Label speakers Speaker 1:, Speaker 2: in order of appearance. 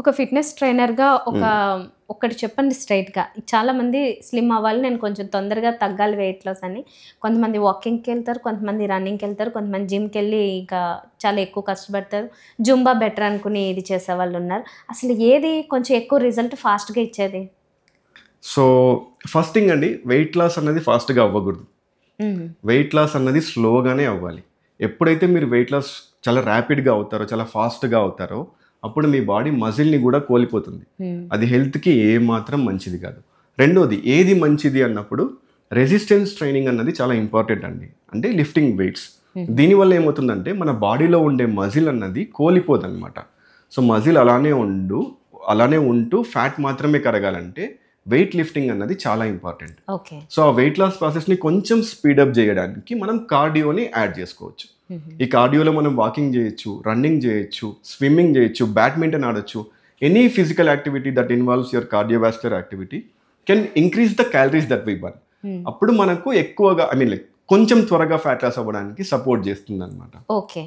Speaker 1: ఒక ఫిట్‌నెస్ ట్రైనర్‌గా ఒకటి చెప్పండి స్ట్రెయిట్‌గా. చాలామంది స్లిమ్ అవ్వాలి, నేను కొంచెం తొందరగా తగ్గాలి వెయిట్ లాస్ అని. కొంతమంది వాకింగ్‌కెళ్తారు, కొంతమంది రన్నింగ్‌కెళ్తారు, కొంతమంది జిమ్‌కెళ్ళి ఇంకా చాలా ఎక్కువ కష్టపడతారు. జుంబా బెటర్ అనుకుని ఇది చేసేవాళ్ళున్నారు. అసలు ఏది కొంచెం ఎక్కువ రిజల్ట్ ఫాస్ట్‌గా ఇచ్చేది?
Speaker 2: సో, ఫస్ట్ థింగ్ అండి, వెయిట్ లాస్ అన్నది ఫాస్ట్‌గా అవ్వకూడదు.
Speaker 1: హ్మ్.
Speaker 2: వెయిట్ లాస్ అన్నది స్లోగానే అవ్వాలి. ఎప్పుడైతే మీరు వెయిట్ లాస్ చాలా ర్యాపిడ్‌గా అవుతారో, చాలా ఫాస్ట్‌గా అవుతారో, అప్పుడు మీ బాడీ మజిల్‌ని గూడా కోల్పోతుంది.
Speaker 1: హ్మ్.
Speaker 2: అది హెల్త్‌కి ఏమాత్రం మంచిది కాదు. రెండోది ఏది మంచిది అన్నప్పుడు రెసిస్టెన్స్ ట్రైనింగ్ అన్నది చాలా ఇంపార్టెంట్ అండి. అంటే లిఫ్టింగ్ వెయిట్స్.
Speaker 1: హుహు.
Speaker 2: దీనివల్ల ఏమవుతుందంటే మన బాడీలో ఉండే మజిల్ అన్నది కోల్పోదనమాట. సో, మజిల్ అలానే ఉంటూ ఫ్యాట్ మాత్రమే కరగాలంటే వెయిట్ లిఫ్టింగ్ అన్నది చాలా ఇంపార్టెంట్.
Speaker 1: ఓకే.
Speaker 2: సో, ఆ వెయిట్ లాస్ ప్రాసెస్‌ని కొంచెం స్పీడప్ జేయడానికి మనం కార్డియోని యాడ్ జేసుకోవచ్చు.
Speaker 1: హుహు.
Speaker 2: ఈ కార్డియోలో మనం వాకింగ్ జేయొచ్చు, రన్నింగ్ జేయొచ్చు, స్విమ్మింగ్ జేయొచ్చు, బ్యాడ్మింటన్ ఆడొచ్చు. Any physical activity that involves your cardiovascular activity can increase the calories that we burn.
Speaker 1: Hmm.
Speaker 2: అప్పుడు మనకు ఎక్కువగా కొంచెం త్వరగా ఫ్యాట్ లాస్ అవ్వడానికి సపోర్ట్ జేస్తుందనమాట.
Speaker 1: ఓకే.